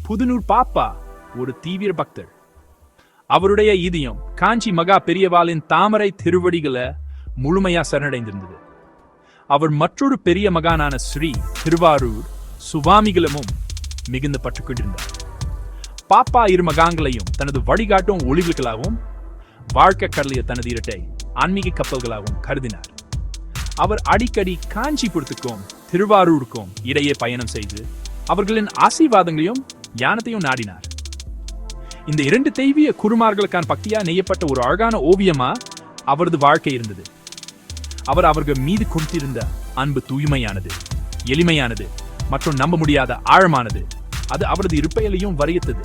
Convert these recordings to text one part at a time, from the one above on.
புதுநூர் பாப்பா ஒரு தீவிர பக்தர். அவருடைய இதயம் காஞ்சி மகா பெரியவாளின் தாமரை திருவடிகளை முழுமையா சரணடைந்திருந்தது. அவர் மற்றொரு பெரிய மகானான ஸ்ரீ திருவாரூர் சுவாமிகளமும் மிகுந்த பற்றுக்கொண்டிருந்தார். பாப்பா இரு மகான்களையும் தனது வழிகாட்டும் ஒளிவுகளாகவும் வாழ்க்கை கடலிய தனது இரட்டை ஆன்மீக கப்பல்களாகவும் கருதினார். அவர் அடிக்கடி காஞ்சிபுரத்துக்கும் திருவாரூருக்கும் இடையே பயணம் செய்து அவர்களின் ஆசீர்வாதங்களையும் ஞானத்தையும் நாடினார். இந்த இரண்டு தெய்வீக குருமார்களுக்கான பக்தியா நெய்யப்பட்ட ஒரு அழகான ஓவியமா அவரது வாழ்க்கை இருந்தது. அவர்கள் மீது கொடுத்திருந்த அன்பு தூய்மையானது, எளிமையானது மற்றும் நம்ப முடியாத ஆழமானது. அது அவரது இருப்பையிலையும் வரையத்தது.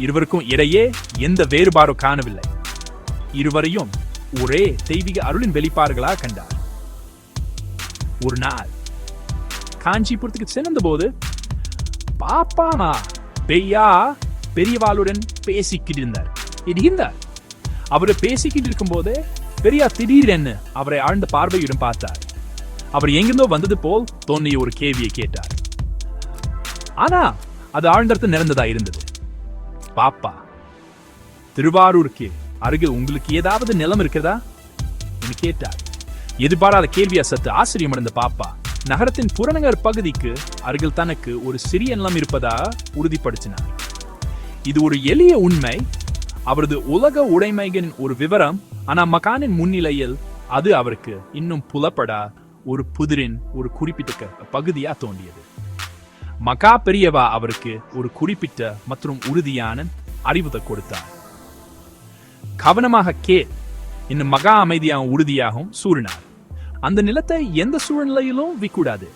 இருவருக்கும் இடையே எந்த வேறுபாடும் காணவில்லை. இருவரையும் ஒரே தெய்வீக அருளின் வெளிப்பாடுகளாக கண்டார். ஒரு நாள் காஞ்சிபுரத்துக்கு சென்ற போது பாப்பாமா பெரியவாளுடன் பேசிக்கிட்டு இருந்தார். அவரை பேசிக்கிட்டு இருக்கும் போதே பெரியா திடீரென்னு அவரை ஆழ்ந்த பார்வையுடன் பார்த்தார். அவர் எங்கிருந்தோ வந்தது போல் தோன்றிய ஒரு கேள்வியை கேட்டார். ஆனா அது ஆழ்ந்தர்த்தம் நிறைந்ததா இருந்தது. பாப்பா, திருவாரூருக்கு அருகில் உங்களுக்கு ஏதாவது நிலம் இருக்கிறதா என்று கேட்டார். எதிர்பாராத கேள்வியா சற்று ஆச்சரியமடைந்த பாப்பா நகரத்தின் புறநகர் பகுதிக்கு அருகில் தனக்கு ஒரு சிறிய நிலம் இருப்பதா உறுதிப்படுத்தினார். இது ஒரு எளிய உண்மை, அவரது உலக உடைமைகளின் ஒரு விவரம். ஆனா மகானின் முன்னிலையில் அது அவருக்கு இன்னும் புலப்படா ஒரு புதிரின் ஒரு குறிப்பிட்ட பகுதியா தோன்றியது. மகா பெரியவா அவருக்கு ஒரு குறிப்பிட்ட மற்றும் உறுதியான அறிவுரை கொடுத்தார். கவனமாக இன்னும் மகா அமைதியாகவும் உறுதியாகவும் சூறினார். அந்த நிலத்தை எந்த சூழ்நிலையிலும் விற்கூடாது.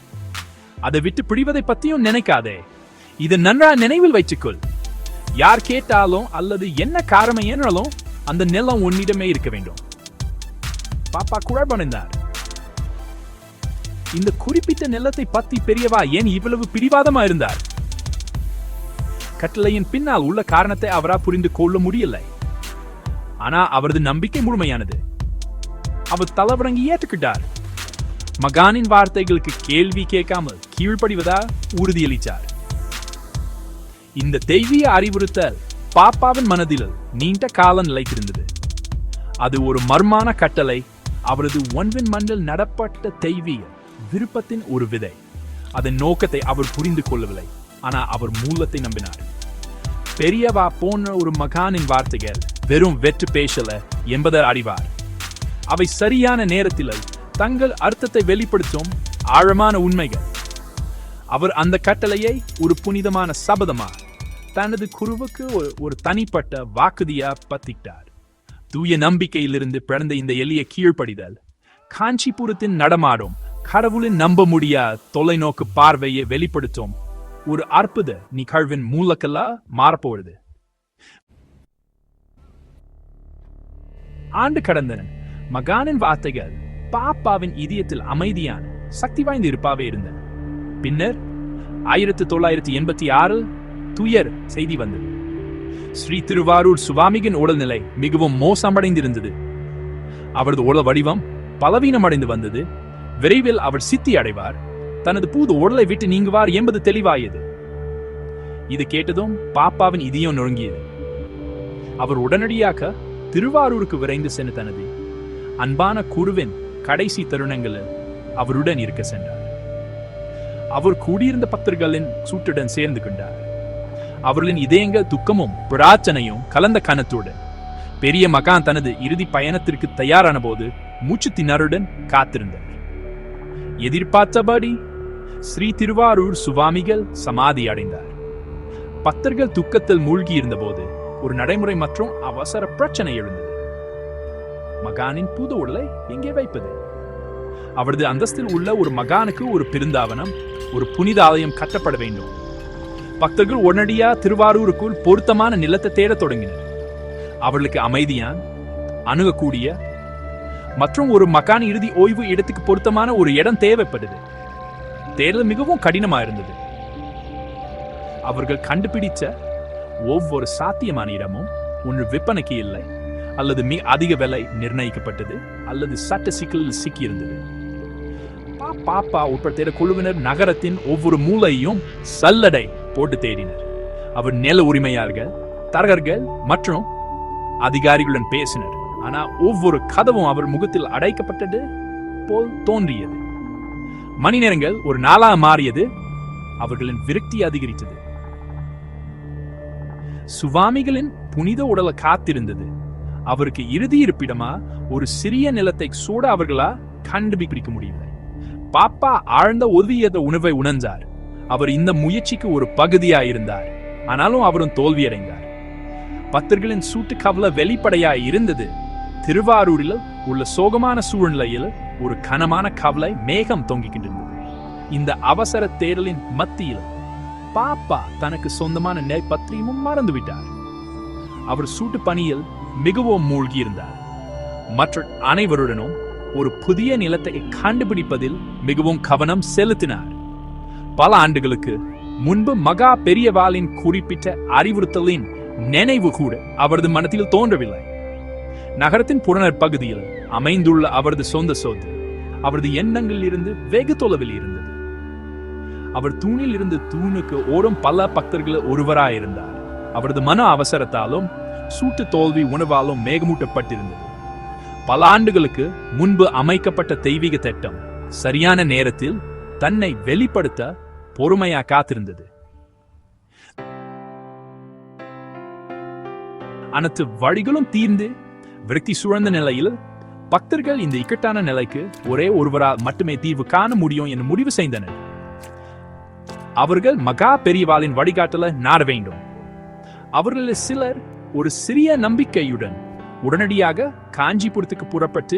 அதை விட்டு பிடிவதை பத்தியும் நினைக்காதே. இதை நன்றா நினைவில் வைத்துக்கொள். யார் கேட்டாலும் அல்லது என்ன காரணம் என்றாலும் அந்த நிலம் உன்னிடமே இருக்க வேண்டும். பாப்பா குழப்பமடைந்தார். இந்த குறிப்பிட்ட நிலத்தை பத்தி பெரியவா ஏன் இவ்வளவு பிடிவாதமா இருந்தார்? கட்டளையின் பின்னால் உள்ள காரணத்தை அவரா புரிந்து கொள்ள முடியலை. ஆனா அவரது நம்பிக்கை முழுமையானது. அவர் தலைவரங்கி ஏற்றுக்கிட்டார். மகானின் வார்த்தைகளுக்கு கேள்வி கேட்காமல் கீழ்ப்படிவதா உறுதியளித்தார். இந்த தெய்வீக அறிவுறுத்தல் பாப்பாவின் மனதில் நீண்ட காலம் நிலைத்திருந்தது. அது ஒரு மர்மான கட்டளை, அவரது ஒன்பின் மண்ணில் நடப்பட்ட தெய்வீக விருப்பத்தின் ஒரு விதை. அதன் நோக்கத்தை அவர் புரிந்து கொள்ளவில்லை, ஆனா அவர் மூலத்தை நம்பினார். பெரியவா போன்ற ஒரு மகானின் வார்த்தைகள் வெறும் வெற்று பேசல என்பதை அறிவார். அவை சரியான நேரத்தில் தங்கள் அர்த்தத்தை வெளிப்படுத்தும் ஆழமான உண்மைகள். அவர் அந்த கட்டளையை ஒரு புனிதமான சபதமா தனது குருவுக்கு ஒரு தனிப்பட்ட வாக்குதியா பத்திட்டார். தூய நம்பிக்கையிலிருந்து பிறந்த இந்த எளிய கீழ்ப்படிதல் காஞ்சிபுரத்தின் நடமாடும் கடவுளின் நம்ப முடியாத தொலைநோக்கு பார்வையை வெளிப்படுத்தும் ஒரு அற்புத நிகழ்வின் மூலக்கல்லா மாறப்போவது. ஆண்டு கடந்தன மகானின் வார்த்தைகள் பாப்பாவின் இதயத்தில் அமைதியான சக்தி வாய்ந்த இருப்பாவே இருந்தன. பின்னர் 1986 துயர் செய்தி வந்தது. ஸ்ரீ திருவாரூர் சுவாமியின் உடல்நிலை மிகவும் மோசமடைந்திருந்தது. அவரது உடல் வடிவம் பலவீனமடைந்து வந்தது. விரைவில் அவர் சித்தி அடைவார், தனது புது உடலை விட்டு நீங்குவார் என்பது தெளிவாயது. இது கேட்டதும் பாப்பாவின் இதயம் நொறுங்கியது. அவர் உடனடியாக திருவாரூருக்கு விரைந்து சென்று தனது அன்பான குருவின் கடைசி தருணங்களில் அவருடன் இருக்க சென்றார். அவர் கூடியிருந்த பக்தர்களின் சூட்டுடன் சேர்ந்து கொண்டார். அவர்களின் இதயங்கள் துக்கமும் பிரார்த்தனையும் கலந்த கனத்துடன் பெரிய மகான் தனது இறுதி பயணத்திற்கு தயாரான போது மூச்சு திணறுடன் காத்திருந்தார். எதிர்பார்த்தபடி ஸ்ரீ திருவாரூர் சுவாமிகள் சமாதி அடைந்தார். பக்தர்கள் துக்கத்தில் மூழ்கி இருந்த போது ஒரு நடைமுறை மற்றும் அவசர பிரச்சனை எழுந்தது. மகானின் புது உடலை எங்கே வைப்பது? அவரது அந்தஸ்தில் உள்ள ஒரு மகானுக்கு ஒரு பிருந்தாவனம், ஒரு புனித ஆலயம் கட்டப்பட வேண்டும். பக்தர்கள் உடனடியா திருவாரூருக்குள் பொருத்தமான நிலத்தை தேடத் தொடங்கினர். அவர்களுக்கு அமைதியான், அணுகக்கூடிய மற்றும் ஒரு மகான் இறுதி ஓய்வு இடத்துக்கு பொருத்தமான ஒரு இடம் தேவைப்படுது. தேடல் மிகவும் கடினமா இருந்தது. அவர்கள் கண்டுபிடிச்ச ஒவ்வொரு சாத்தியமான இடமும் ஒன்று விற்பனைக்கு இல்லை, அல்லது மிக அதிக விலை நிர்ணயிக்கப்பட்டது, அல்லது சட்ட சிக்கலில் சிக்கியிருந்தது. பாப்பா உட்பட குழுவினர் நகரத்தின் ஒவ்வொரு மூலையும் சல்லடை போட்டு தேடினர். அவர் நில உரிமையாளர்கள், தரகர்கள் மற்றும் அதிகாரிகளுடன் பேசினர். ஆனா ஒவ்வொரு கதவும் அவர் முகத்தில் அடைக்கப்பட்டது போல் தோன்றியது. மணி நேரங்கள் ஒரு நாளா மாறியது. அவர்களின் விரக்தி அதிகரித்தது. சுவாமிகளின் புனித உடலை காத்திருந்தது. அவருக்கு இறுதி இருப்பிடமா ஒரு சிறிய நிலத்தை சூட அவர்களா கண்டுபிடிக்க முடியவில்லை. பாப்பா ஆழ்ந்த ஒதுவியத உணவை உணர்ந்தார். அவர் இந்த முயற்சிக்கு ஒரு பகுதியாயிருந்தார். ஆனாலும் அவரும் தோல்வியடைந்தார். பக்தர்களின் சூட்டு கவலை வெளிப்படையா இருந்தது. திருவாரூரில் உள்ள சோகமான சூழ்நிலையில் ஒரு கனமான கவலை மேகம் தொங்கிக்கின்றது. இந்த அவசர தேடலின் மத்தியில் பாப்பா தனக்கு சொந்தமான நெற்பத்திரியமும் மறந்துவிட்டார். அவர் சூட்டு பணியில் மிகவும் மூழ்கி இருந்தார். மற்ற அனைவருடனும் ஒரு புதிய நிலத்தை கண்டுபிடிப்பதில் மிகவும் கவனம் செலுத்தினார். பல ஆண்டுகளுக்கு முன்பு மகா பெரியவாளின் குறிப்பிட்ட அறிவுறுத்தலின் நினைவு கூட அவரது மனத்தில் தோன்றவில்லை. நகரத்தின் புறநர் பகுதியில் அமைந்துள்ள அவரது சொந்த சொத்து அவரது எண்ணங்களில் இருந்து வெகு தொலைவில் இருந்தது. அவர் தூணில் இருந்து தூணுக்கு ஓடும் பல பக்தர்கள் ஒருவராயிருந்தார். அவரது மன அவசரத்தாலும் சூட்டு தோல்வி உணவாலும் மேகமூட்டப்பட்டிருந்தது. பல ஆண்டுகளுக்கு முன்பு அமைக்கப்பட்ட தெய்வீக திட்டம் சரியான நேரத்தில் தன்னை வெளிப்படுத்த பொறுமையா காத்திருந்தது. அனைத்து வழிகளும் தீர்ந்து விரக்தி சூழ்ந்த நிலையில் பக்தர்கள் இந்த இக்கட்டான நிலைக்கு ஒரே ஒருவரால் மட்டுமே தீர்வு காண முடியும் என்று முடிவு செய்தனர். அவர்கள் மகா பெரியவாளின் வழிகாட்டலை நாட வேண்டும். அவர்களில் சிலர் ஒரு சிறிய நம்பிக்கையுடன் உடனடியாக காஞ்சிபுரத்துக்கு புறப்பட்டு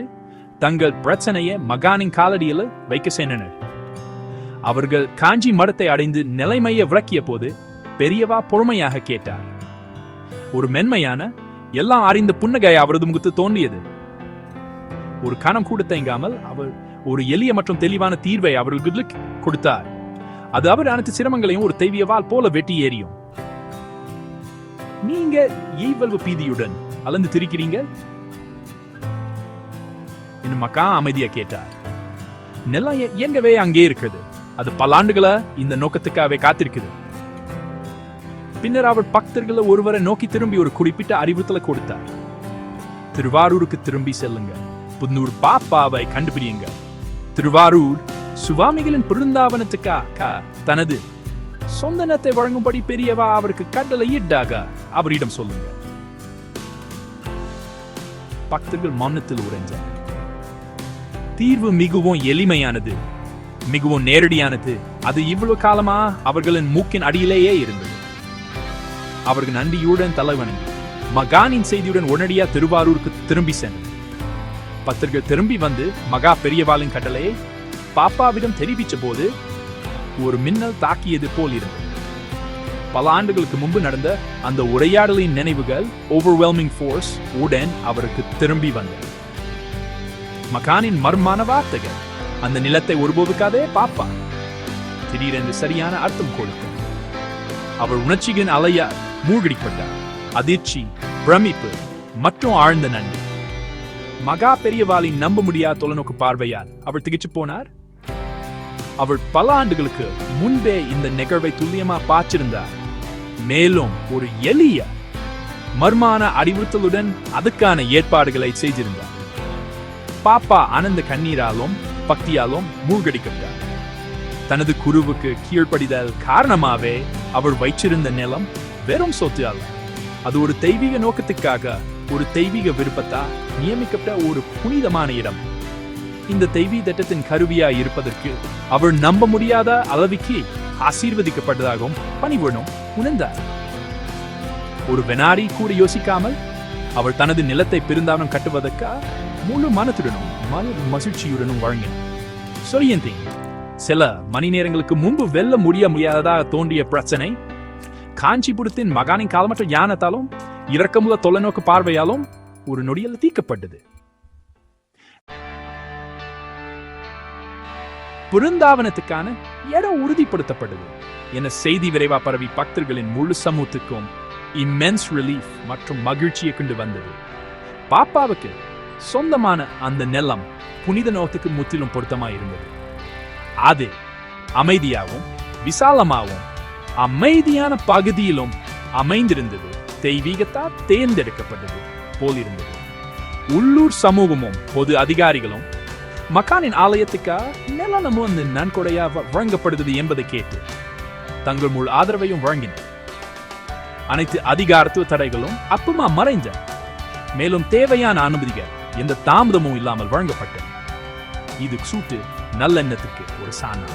தங்கள் பிரச்சனையை மகானின் காலடியில் வைக்க சென்றனர். அவர்கள் காஞ்சி மடத்தை அடைந்து நிலைமையை விளக்கிய போது பெரியவா பொறுமையாக கேட்டார். ஒரு மென்மையான எல்லாம் அறிந்த புன்னகை அவரது முகத்து தோன்றியது. ஒரு கணம் கூட தேங்காமல் அவர் ஒரு எளிய மற்றும் தெளிவான தீர்வை அவர்களுக்கு கொடுத்தார். அது அவர் அனைத்து சிரமங்களையும் ஒரு தெய்வியவால் போல வெட்டி ஏறியும். நீங்க இவ்வளவு பீதியுடன் அலந்து திரிக்கிறீங்க? மக்கா அமைதியா கேட்டார். நிலம் எங்கவே அங்கே இருக்குது. அது பல ஆண்டுகளா இந்த நோக்கத்துக்காகவே காத்திருக்குது. பின்னர் அவர் பக்தர்களை ஒருவரை நோக்கி திரும்பி ஒரு குறிப்பிட்ட அறிவுறுத்தலை கொடுத்தார். திருவாரூருக்கு திரும்பி செல்லுங்க. புன்னூர் பாப்பாவை கண்டுபிடியுங்க. திருவாரூர் சுவாமிகளின் பிருந்தாவனத்துக்காக தனது சொந்த நிலத்தை வழங்கும்படி பெரியவா அவருக்கு கட்டளையிட்டாக அவரிடம் சொல்லுங்க. பக்தர்கள் மௌனத்தில் உறைந்தார். தீர்வு மிகவும் எளிமையானது, மிகவும் நேரடியானது. அது இவ்வளவு காலமா அவர்களின் மூக்கின் அடியிலேயே இருந்தது. அவர்கள் நன்றியுடன் தலைவணங்கி மகானின் செய்தியுடன் உடனடியா திருவாரூருக்கு திரும்பி சென்றனர். பக்தர்கள் திரும்பி வந்து மகா பெரியவாளின் கட்டளையை பாப்பாவிடம் தெரிவித்த போது ஒரு மின்னல் தாக்கியது போல் இருந்தது. பல ஆண்டுகளுக்கு முன்பு நடந்த அந்த உரையாடலின் நினைவுகள் ஓவர்வெல்மிங் ஃபோர்ஸ் உடன் அவருக்கு திரும்பி வந்தது. மகானின் மர்மான வார்த்தைகள் அந்த நிலத்தை ஒருபோதுக்காதே பாப்பா திடீரென்று சரியான அர்த்தம் கொடுத்தார். அவர் உணர்ச்சியின் அலையால் மூழ்கடிப்பட்டார். அதிர்ச்சி, பிரமிப்பு மற்றும் ஆழ்ந்த நன்றி. மகா பெரியவாளின் நம்ப முடியாத தொலைநோக்கு பார்வையால் அவர் திகைச்சு போனார். அவர் பல ஆண்டுகளுக்கு முன்பே இந்த நிகழ்வை துல்லியமா பார்த்திருந்தார். மேலும் ஒரு எளிய மர்மான அறிவுறுத்தலுடன் அதுக்கான ஏற்பாடுகளை செய்திருந்தார். பாப்பா ஆனந்த கண்ணீராலும் பக்தியாலும் மூழ்கடிக்கப்பட்டார். தனது குருவுக்கு கீழ்ப்படிதல் காரணமாவே அவர் வைச்சிருந்த நிலம் வெறும் சொத்து அல்ல. அது ஒரு தெய்வீக நோக்கத்துக்காக, ஒரு தெய்வீக விருப்பத்தா நியமிக்கப்பட்ட ஒரு புனிதமான இடம். இந்த தெய்வீக திட்டத்தின் கருவியா இருப்பதற்கு அவர் நம்ப முடியாத அளவுக்கு ஆசீர்வதிக்கப்பட்டதாகவும் பணிவுடனும் உணர்ந்தார். ஒரு வினாடி கூட யோசிக்காமல் அவர் தனது நிலத்தை பிருந்தாவனம் கட்டுவதற்கா முழு மனத்துடனும் மகிழ்ச்சியுடனும் வழங்கினார். சொரியந்தி சில மணி நேரங்களுக்கு முன்பு வெல்ல முடியாததாக தோன்றிய பிரச்சனை காஞ்சிபுரத்தின் மகானின் காலமற்ற ஞானத்தாலும் இரக்கமுள்ள தொலைநோக்கு பார்வையாலும் ஒரு நொடியில் தீர்க்கப்பட்டது. பிருந்தாவனத்துக்கான இடம் உறுதிப்படுத்தப்பட்டது என செய்தி விரைவா பரவி பக்தர்களின் முழு சமூகத்துக்கும் இம்மென்ஸ் ரிலீஃப் மற்றும் மகிழ்ச்சியை கொண்டு வந்தது. பாப்பாவுக்கு சொந்தமான அந்த நிலம் புனித நோக்கத்துக்கு முற்றிலும் பொருத்தமாக இருந்தது. அது அமைதியாகவும் விசாலமாகவும் அமைதியான பகுதியிலும் அமைந்திருந்தது தெய்வீகத்தால் தேர்ந்தெடுக்கப்பட்டது போலிருந்தது. உள்ளூர் சமூகமும் பொது அதிகாரிகளும் மகானின் ஆலயத்துக்காக நிலமும் அந்த நன்கொடையா வழங்கப்படுகிறது என்பதை கேட்டு தங்கள் முழு ஆதரவையும் வழங்கினர். அனைத்து அதிகாரத்துவ தடைகளும் அப்பமா மறைஞ்ச, மேலும் தேவையான அனுமதிகள் எந்த தாமதமும் இல்லாமல் வழங்கப்பட்டன. இது சூட்டு நல்லெண்ணத்துக்கு ஒரு சானா.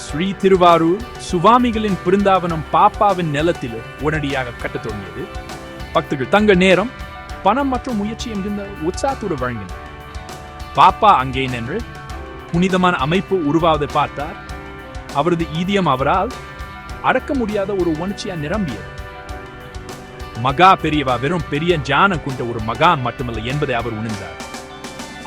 ஸ்ரீ திருவாரூர் சுவாமிகளின் பிருந்தாவனம் பாப்பாவின் நிலத்தில் உடனடியாக கட்டத் தொடங்கியது. பக்தர்கள் தங்கள் நேரம், பணம் மற்றும் முயற்சி என்கின்ற உற்சாகத்தோடு வழங்கினர். பாப்பா அங்கே நின்று புனிதமான அமைப்பு உருவாவதை பார்த்தார். அவரது ஈதியம் அவரால் அடக்க முடியாத ஒரு உணர்ச்சியா நிரம்பியது. மகா பெரியவா வெறும் பெரிய ஜானம் கொண்ட ஒரு மகான் மட்டுமல்ல என்பதை அவர் உணர்ந்தார்.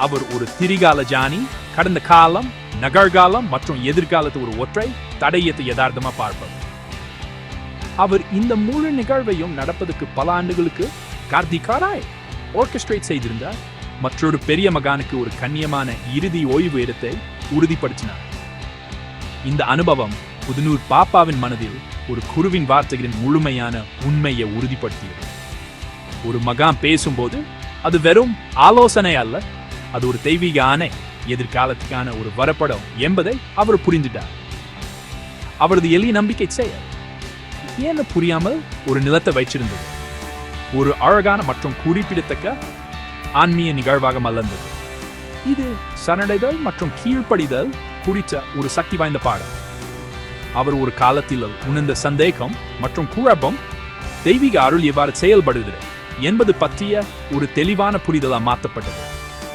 அவர் ஒரு திரிகால ஜானி, கடந்த காலம், நகர்காலம் மற்றும் எதிர்காலத்து ஒரு ஒற்றை தடயத்தை யதார்த்தமா பார்ப்பவர். அவர் இந்த முழு நிகழ்வையும் நடப்பதற்கு பல ஆண்டுகளுக்கு கார்த்திகாராய் ஆர்கெஸ்ட்ரேட் செய்திருந்தார். மற்றொரு பெரிய மகானுக்கு ஒரு கண்ணியமான இறுதி ஓய்வு இடத்தை உறுதிப்படுத்தினார். இந்த அனுபவம் புதுநூர் பாப்பாவின் மனதில் ஒரு குருவின் வார்த்தைகளின் முழுமையான உண்மையை உறுதிப்படுத்தியது. ஒரு மகான் பேசும்போது அது வெறும் ஆலோசனை அல்ல, அது ஒரு தெய்வீக ஆணை, எதிர்காலத்துக்கான ஒரு வரப்படம் என்பதை அவர் புரிந்துட்டார். அவரது எளிய நம்பிக்கை செயல் ஏன்னு புரியாமல் ஒரு நிலத்தை வைச்சிருந்தது. ஒரு அழகான மற்றும் குறிப்பிடத்தக்க ஆன்மீக நிகழ்வாக மலர்ந்தது. இது சரணடைதல் மற்றும் கீழ்ப்படிதல் குறித்த ஒரு சக்தி வாய்ந்த பாடம். அவர் ஒரு காலத்தில் உணர்ந்த சந்தேகம் மற்றும் குழப்பம் தெய்வீக அருள் எவ்வாறு செயல்படுகிறது என்பது பற்றிய ஒரு தெளிவான புரிதலாக மாற்றப்பட்டது.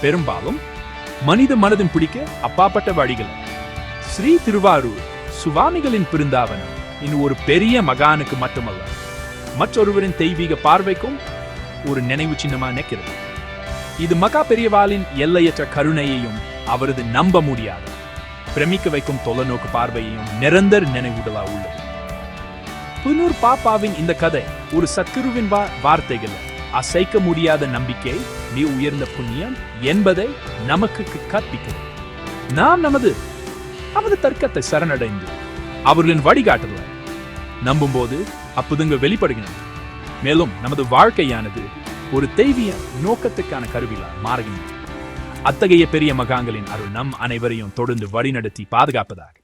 பெரும்பாலும் மனித மனதின் பிடிக்க அப்பாற்பட்ட வழிகள். ஸ்ரீ திருவாரூர் சுவாமிகளின் பிருந்தாவனம் இன்னும் ஒரு பெரிய மகானுக்கு மட்டுமல்ல, மற்றொருவரின் தெய்வீக பார்வைக்கும் ஒரு நினைவு சின்னமாக நிற்கிறது. இது மகா பெரியவாளின் எல்லையற்ற கருணையையும் அவரது நம்ப முடியாத பிரமிக்க வைக்கும் தொலைநோக்கு பார்வையையும் நிரந்தர நினைவுடலா உள்ளது. புதுநூர் பாப்பாவின் இந்த கதை ஒரு சத்குருவின் வார்த்தைகள், அசைக்க முடியாத நம்பிக்கை நீ உயர்ந்த புண்ணியம் என்பதை நமக்கு கற்பிக்கிறது. நாம் நமது தர்க்கத்தை சரணடைந்து அவர்களின் வழிகாட்டுதலை நம்பும்போது அற்புதங்கள் வெளிப்படுகின்றன. மேலும் நமது வாழ்க்கையானது ஒரு தெய்வீக நோக்கத்துக்கான கருவிலா மாறுகின்றன. அத்தகைய பெரிய மகான்களின் அருள் நம் அனைவரையும் தொடர்ந்து வழிநடத்தி பாதுகாப்பதாக.